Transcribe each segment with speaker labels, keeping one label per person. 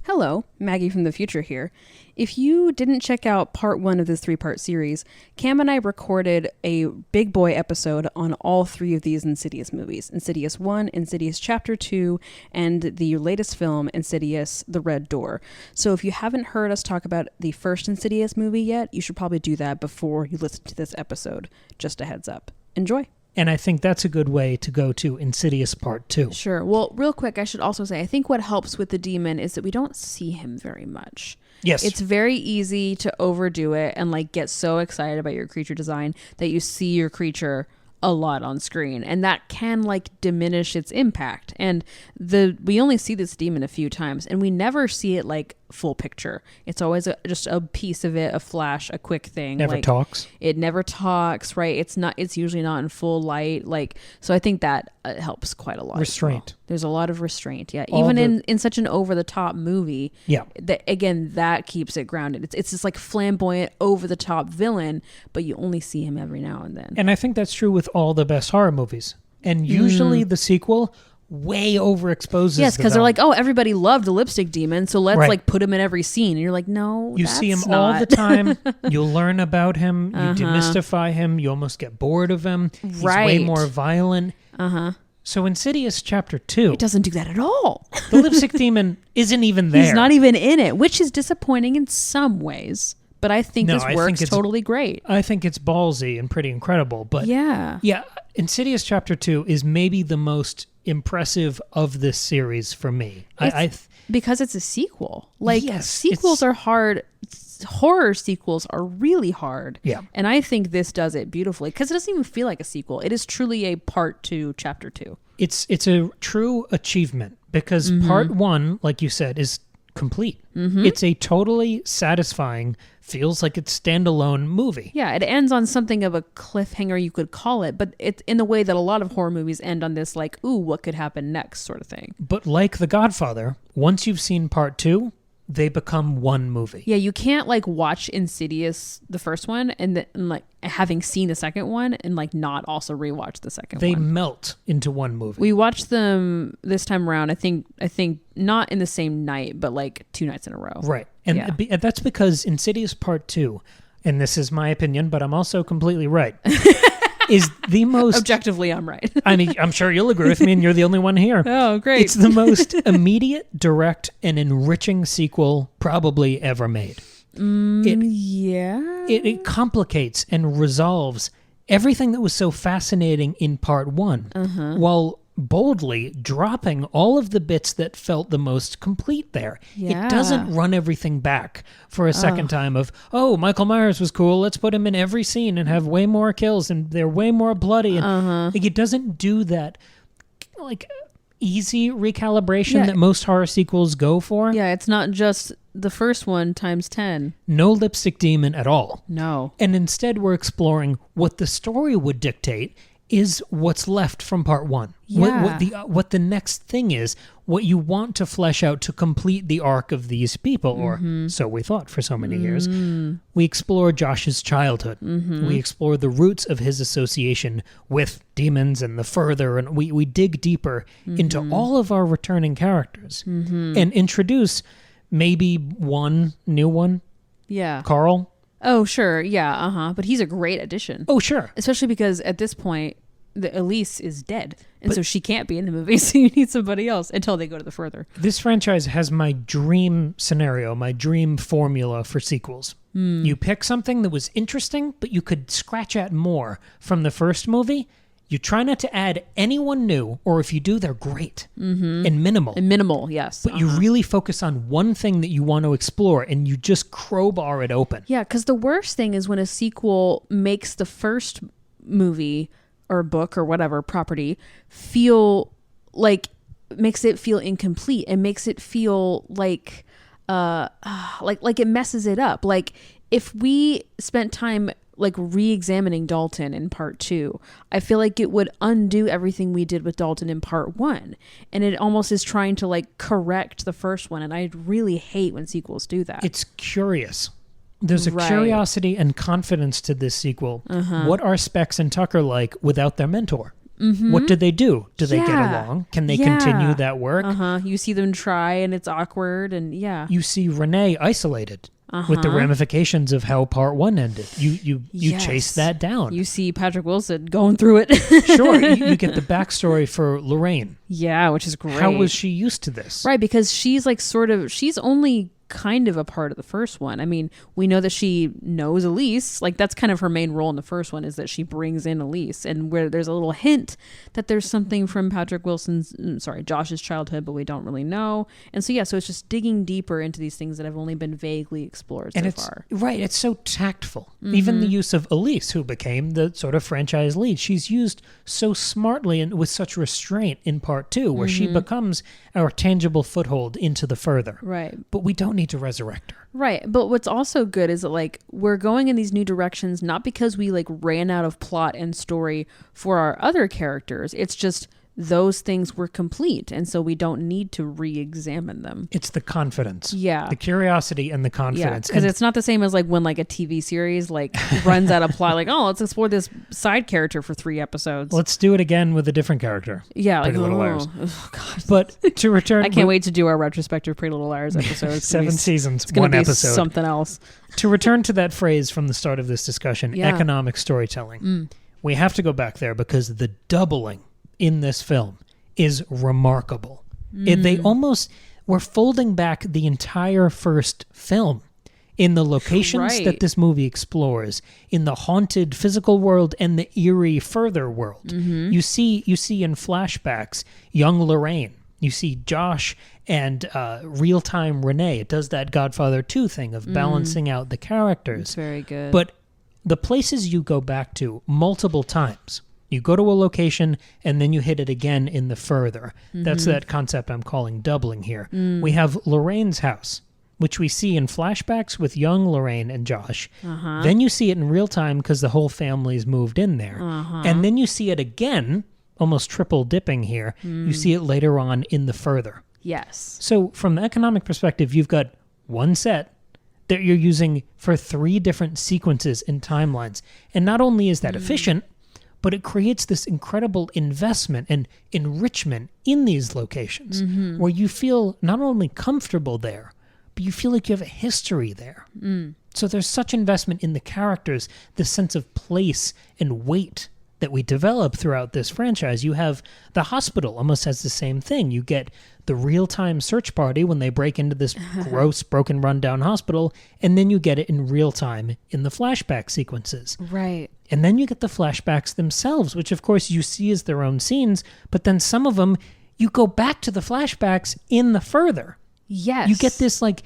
Speaker 1: Hello, Maggie from the future here. If you didn't check out part 1 of this 3-part series, Cam and I recorded a big boy episode on all 3 of these Insidious movies. Insidious 1, Insidious Chapter 2, and the latest film, Insidious The Red Door. So if you haven't heard us talk about the first Insidious movie yet, you should probably do that before you listen to this episode. Just a heads up. Enjoy.
Speaker 2: And I think that's a good way to go to Insidious Part 2.
Speaker 1: Sure. Well, real quick, I should also say, I think what helps with the demon is that we don't see him very much.
Speaker 2: Yes.
Speaker 1: It's very easy to overdo it and like get so excited about your creature design that you see your creature a lot on screen, and that can like diminish its impact. And we only see this demon a few times, and we never see it like full picture. It's always just a piece of it, a flash, a quick thing.
Speaker 2: Never talks.
Speaker 1: It never talks, right? It's usually not in full light. So I think that helps quite a lot.
Speaker 2: Restraint.
Speaker 1: Well. There's a lot of restraint. Yeah. Even in such an over the top movie.
Speaker 2: Yeah.
Speaker 1: That keeps it grounded. It's just like flamboyant, over the top villain, but you only see him every now and then.
Speaker 2: And I think that's true with all the best horror movies. And usually the sequel way overexposes.
Speaker 1: Yes, because they're like, oh, everybody loved the lipstick demon, so let's like put him in every scene. And you're like, no,
Speaker 2: you see him all the time. You'll learn about him. You demystify him. You almost get bored of him. He's way more violent. So Insidious Chapter 2.
Speaker 1: It doesn't do that at all.
Speaker 2: The lipstick demon isn't even there.
Speaker 1: He's not even in it, which is disappointing in some ways. But I think this works totally great.
Speaker 2: I think it's ballsy and pretty incredible. But yeah, Insidious Chapter 2 is maybe the most impressive of this series for me.
Speaker 1: Because it's a sequel. Sequels are hard. Horror sequels are really hard.
Speaker 2: Yeah.
Speaker 1: And I think this does it beautifully because it doesn't even feel like a sequel. It is truly a part 2, chapter 2.
Speaker 2: It's a true achievement because part 1, like you said, is complete. It's a totally satisfying, feels like it's standalone movie.
Speaker 1: Yeah, it ends on something of a cliffhanger, you could call it, but it's in the way that a lot of horror movies end on this like, ooh, what could happen next sort of thing.
Speaker 2: But like The Godfather, once you've seen part 2, they become one movie.
Speaker 1: Yeah, you can't like watch Insidious, the first one, and like having seen the second one and like not also rewatch the second one.
Speaker 2: They melt into one movie.
Speaker 1: We watched them this time around. I think not in the same night, but like 2 nights in a row.
Speaker 2: Right, and that's because Insidious Part 2, and this is my opinion, but I'm also completely right. Is the most...
Speaker 1: Objectively, I'm right.
Speaker 2: I mean, I'm sure you'll agree with me, and you're the only one here.
Speaker 1: Oh, great.
Speaker 2: It's the most immediate, direct, and enriching sequel probably ever made. It complicates and resolves everything that was so fascinating in part 1, while boldly dropping all of the bits that felt the most complete there.
Speaker 1: Yeah.
Speaker 2: It doesn't run everything back for a second time of, oh, Michael Myers was cool, let's put him in every scene and have way more kills and they're way more bloody. And it doesn't do that like easy recalibration that most horror sequels go for.
Speaker 1: Yeah, it's not just the first one times 10.
Speaker 2: No lipstick demon at all.
Speaker 1: No.
Speaker 2: And instead we're exploring what the story would dictate is what's left from part 1.
Speaker 1: Yeah.
Speaker 2: What the next thing is, what you want to flesh out to complete the arc of these people, or so we thought for so many years. We explore Josh's childhood. We explore the roots of his association with demons and the further, and we dig deeper into all of our returning characters and introduce maybe one new one.
Speaker 1: Yeah.
Speaker 2: Carl.
Speaker 1: Oh, sure. Yeah. But he's a great addition.
Speaker 2: Oh, sure.
Speaker 1: Especially because at this point, Elise is dead. And so she can't be in the movie. So you need somebody else until they go to the further.
Speaker 2: This franchise has my dream scenario, my dream formula for sequels. You pick something that was interesting, but you could scratch at more from the first movie. You try not to add anyone new, or if you do, they're great and minimal.
Speaker 1: And minimal, yes.
Speaker 2: But you really focus on one thing that you want to explore, and you just crowbar it open.
Speaker 1: Yeah, because the worst thing is when a sequel makes the first movie or book or whatever property makes it feel incomplete. It makes it feel like it messes it up. Like if we spent time like re-examining Dalton in part 2, I feel like it would undo everything we did with Dalton in part 1. And it almost is trying to like correct the first one. And I really hate when sequels do that.
Speaker 2: It's curious. There's a curiosity and confidence to this sequel. What are Specs and Tucker like without their mentor? What do they do? Do they get
Speaker 1: Yeah.
Speaker 2: along? Can they
Speaker 1: Yeah.
Speaker 2: continue that work?
Speaker 1: You see them try and it's awkward and
Speaker 2: You see Renee isolated with the ramifications of how part 1 ended. You
Speaker 1: Yes.
Speaker 2: chase that down.
Speaker 1: you see Patrick Wilson going through it.
Speaker 2: Sure, you get the backstory for Lorraine.
Speaker 1: Yeah, which is great.
Speaker 2: How was she used to this?
Speaker 1: Right, because she's like she's only kind of a part of the first one. I mean, we know that she knows Elise. Like that's kind of her main role in the first one is that she brings in Elise, and where there's a little hint that there's something from Josh's childhood, but we don't really know. And so so it's just digging deeper into these things that have only been vaguely explored so far.
Speaker 2: Right, it's so tactful. Even the use of Elise, who became the sort of franchise lead, she's used so smartly and with such restraint in part 2, where she becomes our tangible foothold into the further.
Speaker 1: Right.
Speaker 2: But we don't need to resurrect her.
Speaker 1: Right. But what's also good is that like we're going in these new directions not because we like ran out of plot and story for our other characters. It's just those things were complete, and so we don't need to re-examine them.
Speaker 2: It's the confidence.
Speaker 1: Yeah.
Speaker 2: The curiosity and the confidence.
Speaker 1: Because it's not the same as like when like a TV series like runs out of plot, like, oh, let's explore this side character for 3 episodes.
Speaker 2: Let's do it again with a different character.
Speaker 1: Yeah.
Speaker 2: Pretty
Speaker 1: Like,
Speaker 2: Little Liars.
Speaker 1: oh, God.
Speaker 2: But to return...
Speaker 1: I can't wait to do our retrospective Pretty Little Liars episode. It's
Speaker 2: 7 seasons,
Speaker 1: it's gonna
Speaker 2: 1
Speaker 1: be
Speaker 2: episode.
Speaker 1: something else.
Speaker 2: To return to that phrase from the start of this discussion, economic storytelling, we have to go back there because the doubling in this film is remarkable. They almost were folding back the entire first film in the locations that this movie explores, in the haunted physical world and the eerie further world. You see in flashbacks young Lorraine. You see Josh and real-time Renee. It does that Godfather 2 thing of balancing out the characters.
Speaker 1: It's very good.
Speaker 2: But the places you go back to multiple times, you go to a location and then you hit it again in the further. That's that concept I'm calling doubling here. We have Lorraine's house, which we see in flashbacks with young Lorraine and Josh. Then you see it in real time because the whole family's moved in there. And then you see it again, almost triple dipping here. You see it later on in the further.
Speaker 1: Yes.
Speaker 2: So from the economic perspective, you've got one set that you're using for 3 different sequences and timelines. And not only is that efficient, but it creates this incredible investment and enrichment in these locations where you feel not only comfortable there, but you feel like you have a history there. So there's such investment in the characters, this sense of place and weight that we develop throughout this franchise. You have the hospital almost has the same thing. You get the real-time search party when they break into this gross, broken, rundown hospital, and then you get it in real time in the flashback sequences.
Speaker 1: Right.
Speaker 2: And then you get the flashbacks themselves, which of course you see as their own scenes, but then some of them, you go back to the flashbacks in the further.
Speaker 1: Yes.
Speaker 2: You get this like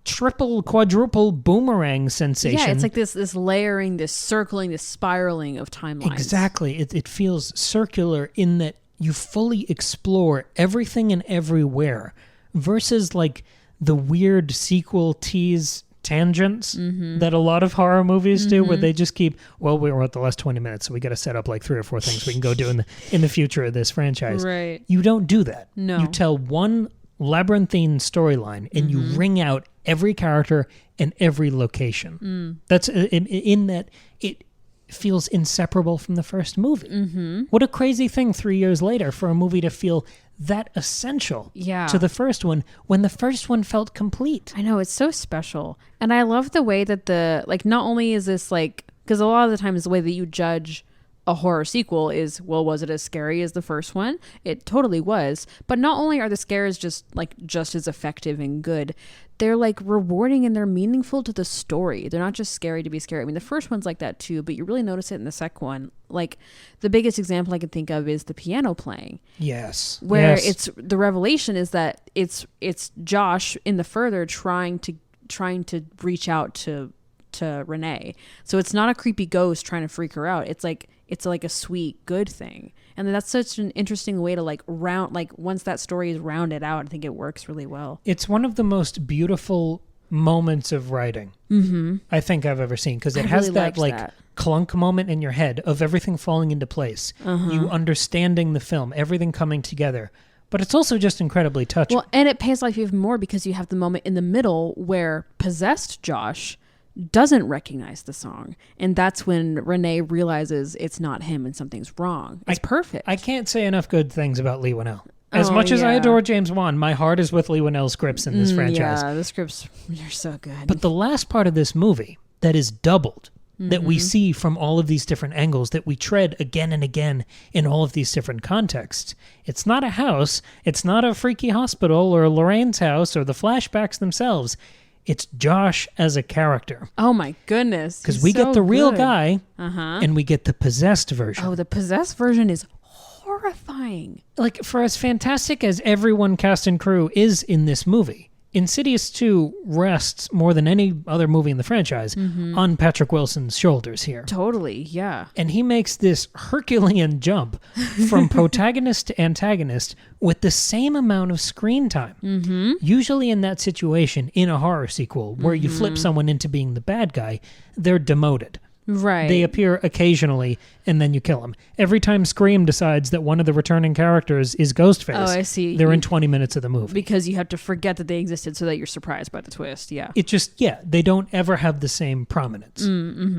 Speaker 2: triple, quadruple boomerang sensation.
Speaker 1: Yeah, it's like this layering, this circling, this spiraling of timelines.
Speaker 2: Exactly. It feels circular in that you fully explore everything and everywhere versus like the weird sequel tease tangents that a lot of horror movies do, where they just keep, well, we're at the last 20 minutes, so we got to set up like 3 or 4 things we can go do in the future of this franchise.
Speaker 1: Right.
Speaker 2: You don't do that.
Speaker 1: No.
Speaker 2: You tell one labyrinthine storyline and you wring out every character and every location. That's in that it feels inseparable from the first movie. What a crazy thing 3 years later for a movie to feel that essential to the first one when the first one felt complete.
Speaker 1: I know, it's so special. And I love the way that not only is this like, because a lot of the times the way that you judge a horror sequel is, well, was it as scary as the first one? It totally was. But not only are the scares just as effective and good, they're like rewarding and they're meaningful to the story. They're not just scary to be scary. I mean, the first one's like that too, but you really notice it in the second one. Like the biggest example I can think of is the piano playing.
Speaker 2: Yes.
Speaker 1: Where it's the revelation is that it's Josh in the further trying to reach out to Renee. So it's not a creepy ghost trying to freak her out. It's like a sweet good thing. And that's such an interesting way to once that story is rounded out, I think it works really well.
Speaker 2: It's one of the most beautiful moments of writing I think I've ever seen, because it has that clunk moment in your head of everything falling into place, you understanding the film, everything coming together. But it's also just incredibly touching.
Speaker 1: Well, and it pays off even more because you have the moment in the middle where possessed Josh doesn't recognize the song. And that's when Renee realizes it's not him and something's wrong. It's perfect.
Speaker 2: I can't say enough good things about Leigh Whannell. As much as I adore James Wan, my heart is with Leigh Whannell's scripts in this franchise.
Speaker 1: Yeah, the scripts are so good.
Speaker 2: But the last part of this movie that is doubled, that we see from all of these different angles, that we tread again and again in all of these different contexts. It's not a house. It's not a freaky hospital or Lorraine's house or the flashbacks themselves. It's Josh as a character.
Speaker 1: Oh my goodness.
Speaker 2: Because we get the real guy and we get the possessed version.
Speaker 1: Oh, the possessed version is horrifying.
Speaker 2: Like, for as fantastic as everyone cast and crew is in this movie, Insidious 2 rests more than any other movie in the franchise on Patrick Wilson's shoulders here.
Speaker 1: Totally, yeah.
Speaker 2: And he makes this Herculean jump from protagonist to antagonist with the same amount of screen time. Usually in that situation, in a horror sequel, where you flip someone into being the bad guy, they're demoted.
Speaker 1: Right.
Speaker 2: They appear occasionally, and then you kill them. Every time Scream decides that one of the returning characters is Ghostface,
Speaker 1: I see.
Speaker 2: They're in 20 minutes of the movie.
Speaker 1: Because you have to forget that they existed so that you're surprised by the twist, yeah.
Speaker 2: It just, they don't ever have the same prominence.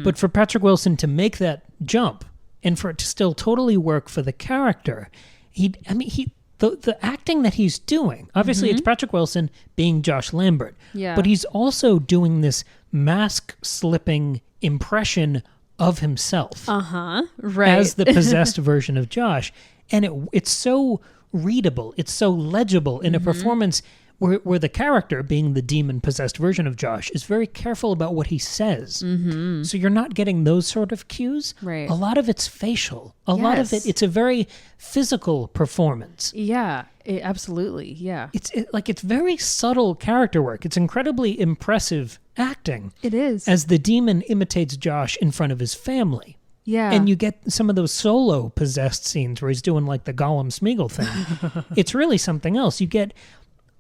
Speaker 2: But for Patrick Wilson to make that jump, and for it to still totally work for the character, the acting that he's doing, obviously it's Patrick Wilson being Josh Lambert, but he's also doing this mask-slipping impression of himself
Speaker 1: right,
Speaker 2: as the possessed version of Josh. And it's so readable, it's so legible in a performance where the character, being the demon-possessed version of Josh, is very careful about what he says. So you're not getting those sort of cues.
Speaker 1: Right.
Speaker 2: A lot of it's facial. A lot of it's a very physical performance.
Speaker 1: Yeah, absolutely, yeah.
Speaker 2: It's very subtle character work. It's incredibly impressive acting.
Speaker 1: It is.
Speaker 2: As the demon imitates Josh in front of his family.
Speaker 1: Yeah.
Speaker 2: And you get some of those solo possessed scenes where he's doing like the Gollum Smeagol thing. It's really something else. You get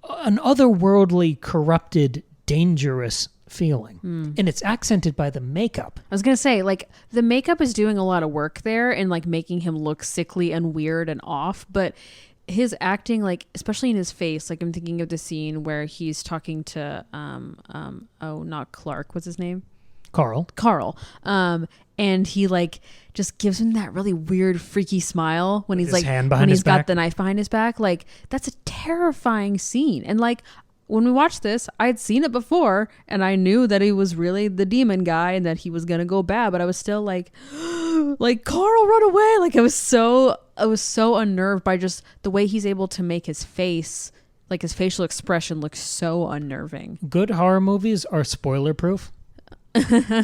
Speaker 2: an otherworldly, corrupted, dangerous feeling. And it's accented by the makeup.
Speaker 1: I was going to say, like, the makeup is doing a lot of work there and, like, making him look sickly and weird and off. But his acting, like, especially in his face, like, I'm thinking of the scene where he's talking to, not Clark, what's his name?
Speaker 2: Carl.
Speaker 1: And he, like, just gives him that really weird, freaky smile when he's,
Speaker 2: his
Speaker 1: like,
Speaker 2: hand behind
Speaker 1: when
Speaker 2: his
Speaker 1: he's got
Speaker 2: back.
Speaker 1: the knife behind his back. Like, that's a terrifying scene. And, like, when we watched this, I'd seen it before, and I knew that he was really the demon guy and that he was gonna go bad, but I was still like, like, Carl, run away! Like, I was so unnerved by just the way he's able to make his face, like, his facial expression look so unnerving.
Speaker 2: Good horror movies are spoiler-proof.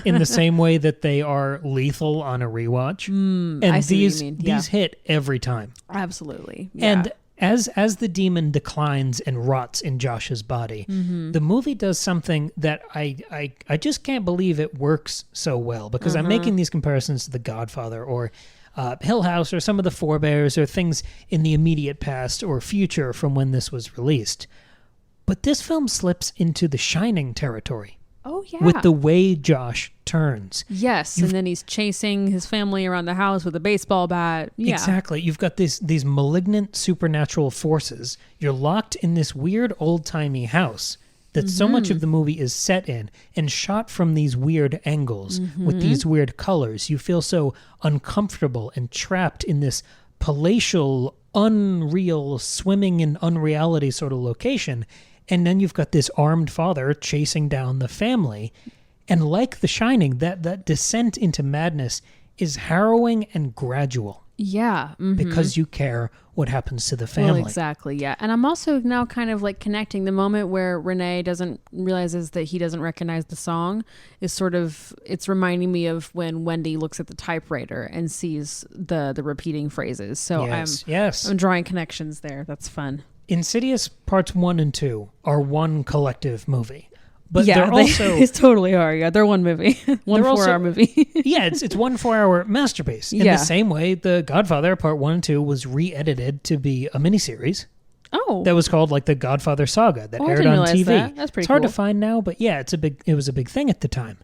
Speaker 2: In the same way that they are lethal on a rewatch. And
Speaker 1: I see what
Speaker 2: these
Speaker 1: you mean. Yeah.
Speaker 2: these hit every time.
Speaker 1: Absolutely. Yeah.
Speaker 2: And as the demon declines and rots in Josh's body, the movie does something that I just can't believe it works so well, because I'm making these comparisons to The Godfather or Hill House or some of the forebears or things in the immediate past or future from when this was released. But this film slips into The Shining territory.
Speaker 1: Oh, yeah.
Speaker 2: With the way Josh turns.
Speaker 1: Yes, and then he's chasing his family around the house with a baseball bat. Yeah.
Speaker 2: Exactly. You've got these malignant supernatural forces. You're locked in this weird old-timey house that so much of the movie is set in and shot from these weird angles with these weird colors. You feel so uncomfortable and trapped in this palatial, unreal, swimming in unreality sort of location. And then you've got this armed father chasing down the family. And like The Shining, that descent into madness is harrowing and gradual.
Speaker 1: Yeah.
Speaker 2: Because you care what happens to the family.
Speaker 1: Well, exactly, yeah. And I'm also now kind of like connecting the moment where Renee realizes that he doesn't recognize the song is sort of, it's reminding me of when Wendy looks at the typewriter and sees the repeating phrases. So I'm drawing connections there. That's fun.
Speaker 2: Insidious Parts 1 and 2 are one collective movie. But
Speaker 1: yeah,
Speaker 2: they're also...
Speaker 1: They totally are. Yeah, they're one movie. One 4-hour movie.
Speaker 2: Yeah, it's one 4-hour masterpiece. In the same way, The Godfather Part 1 and 2 was re-edited to be a miniseries.
Speaker 1: Oh.
Speaker 2: That was called like The Godfather Saga that aired on TV.
Speaker 1: That's pretty
Speaker 2: It's hard
Speaker 1: cool.
Speaker 2: to find now, but yeah, it was a big thing at the time.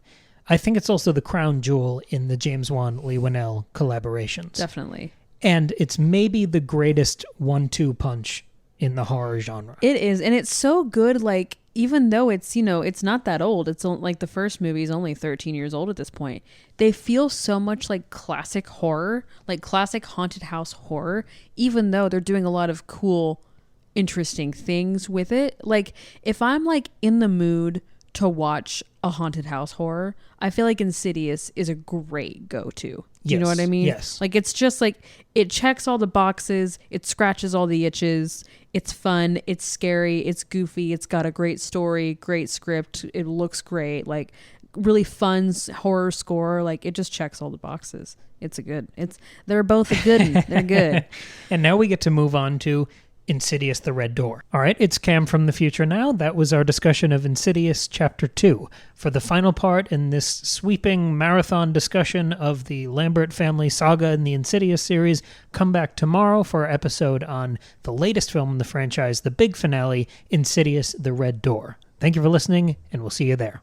Speaker 2: I think it's also the crown jewel in the James Wan Leigh Whannell collaborations.
Speaker 1: Definitely.
Speaker 2: And it's maybe the greatest 1-2 punch in the horror genre.
Speaker 1: It is, and it's so good, like, even though it's, it's not that old, it's like the first movie is only 13 years old at this point, they feel so much like classic horror, like classic haunted house horror, even though they're doing a lot of cool, interesting things with it. Like if I'm like in the mood to watch a haunted house horror, I feel like Insidious is a great go-to. You know what I mean?
Speaker 2: Yes.
Speaker 1: Like it's just like it checks all the boxes, it scratches all the itches, it's fun, it's scary, it's goofy, it's got a great story, great script, it looks great, like really fun horror score, like it just checks all the boxes. They're both a good one. They're good.
Speaker 2: And now we get to move on to Insidious the Red Door. All right, it's Cam from the future now. That was our discussion of Insidious Chapter 2. For the final part in this sweeping marathon discussion of the Lambert Family Saga in the Insidious series, come back tomorrow for our episode on the latest film in the franchise, the big finale, Insidious the Red Door. Thank you for listening, and we'll see you there.